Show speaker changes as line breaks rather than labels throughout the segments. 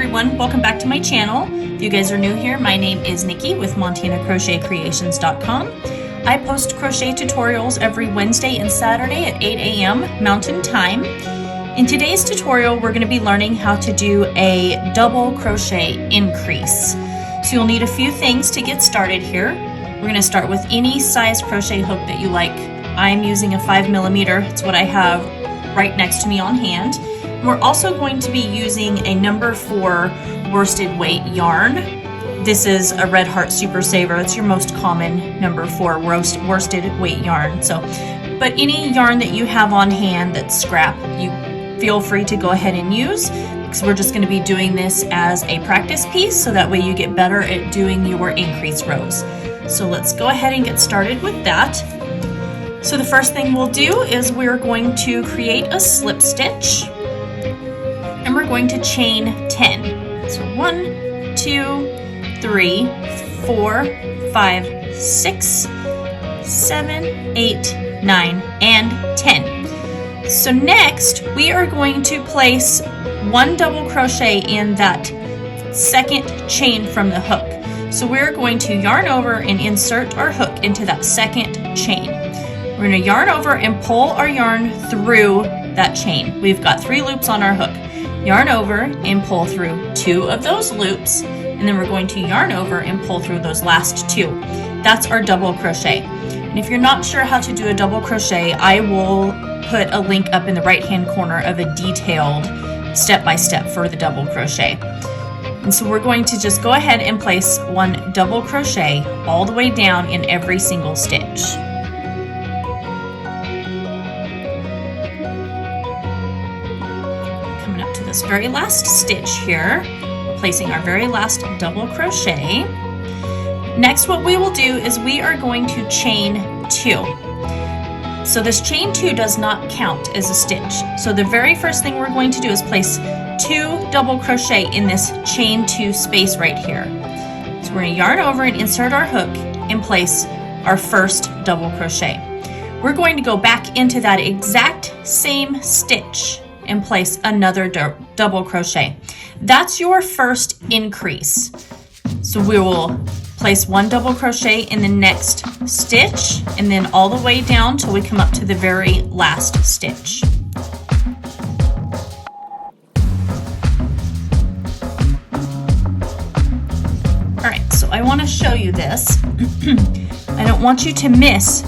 everyone, welcome back to my channel. If you guys are new here, my name is Nikki with MontanaCrochetCreations.com. I post crochet tutorials every Wednesday and Saturday at 8 a.m. Mountain Time. In today's tutorial, we're going to be learning how to do a double crochet increase. So you'll need a few things to get started here. We're going to start with any size crochet hook that you like. I'm using a 5mm. It's what I have right next to me on hand. We're also going to be using a number 4 worsted weight yarn. This is a Red Heart Super Saver. It's your most common number 4 worsted weight yarn. But any yarn that you have on hand that's scrap, you feel free to go ahead and use, because we're just going to be doing this as a practice piece so that way you get better at doing your increase rows. So let's go ahead and get started with that. So the first thing we'll do is we're going to create a slip stitch. And we're going to chain 10. So 1, 2, 3, 4, 5, 6, 7, 8, 9, and 10. So next we are going to place 1 double crochet in that second chain from the hook. So we're going to yarn over and insert our hook into that second chain. We're going to yarn over and pull our yarn through that chain. We've got 3 loops on our hook. Yarn over and pull through 2 of those loops, and then we're going to yarn over and pull through those last 2. That's our double crochet. And if you're not sure how to do a double crochet, I will put a link up in the right hand corner of a detailed step-by-step for the double crochet. And so we're going to just go ahead and place 1 double crochet all the way down in every single stitch. This very last stitch here, placing our very last double crochet. Next, what we will do is we are going to chain 2. So this chain 2 does not count as a stitch. So the very first thing we're going to do is place 2 double crochet in this chain 2 space right here. So we're going to yarn over and insert our hook and place our first double crochet. We're going to go back into that exact same stitch and place another double crochet. That's your first increase. So we will place 1 double crochet in the next stitch and then all the way down till we come up to the very last stitch. Alright, so I want to show you this. I don't want you to miss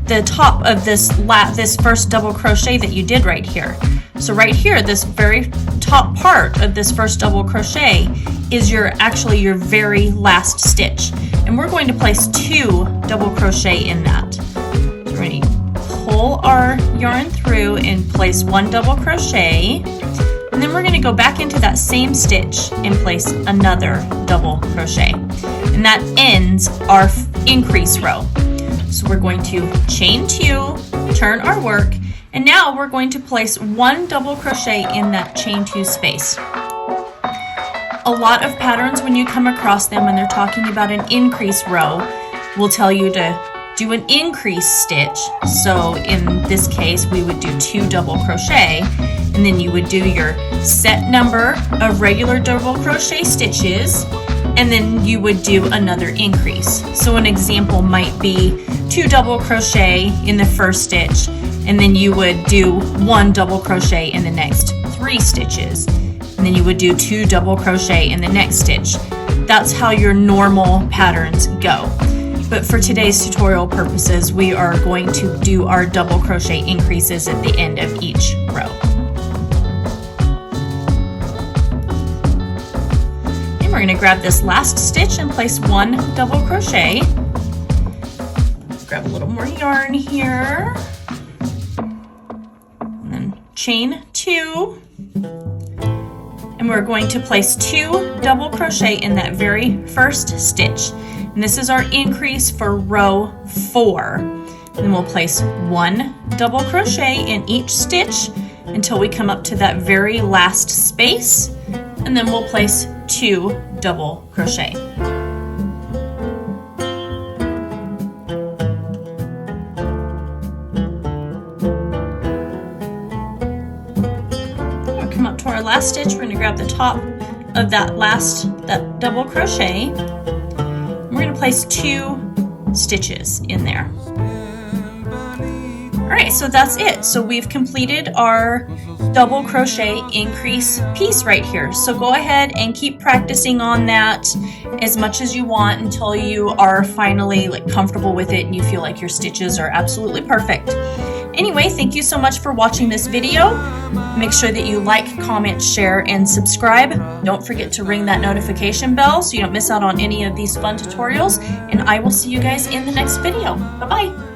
the top of this first double crochet that you did right here. So right here, this very top part of this first double crochet is actually your very last stitch. And we're going to place 2 double crochet in that. So we're going to pull our yarn through and place 1 double crochet. And then we're going to go back into that same stitch and place another double crochet. And that ends our increase row. So we're going to chain 2, turn our work, and now we're going to place 1 double crochet in that chain 2 space. A lot of patterns, when you come across them and they're talking about an increase row, will tell you to do an increase stitch. So in this case, we would do 2 double crochet, and then you would do your set number of regular double crochet stitches, and then you would do another increase. So an example might be 2 double crochet in the first stitch, and then you would do 1 double crochet in the next 3 stitches, and then you would do 2 double crochet in the next stitch. That's how your normal patterns go. But for today's tutorial purposes, we are going to do our double crochet increases at the end of each row. And we're going to grab this last stitch and place 1 double crochet. Grab a little more yarn here. Chain 2, and we're going to place 2 double crochet in that very first stitch, and this is our increase for row 4. And then we'll place 1 double crochet in each stitch until we come up to that very last space, and then we'll place 2 double crochet. Come up to our last stitch, we're going to grab the top of that double crochet. We're going to place 2 stitches in there. Alright, so that's it. So we've completed our double crochet increase piece right here. So go ahead and keep practicing on that as much as you want until you are finally comfortable with it and you feel like your stitches are absolutely perfect. Anyway, thank you so much for watching this video. Make sure that you like, comment, share, and subscribe. Don't forget to ring that notification bell so you don't miss out on any of these fun tutorials. And I will see you guys in the next video. Bye-bye.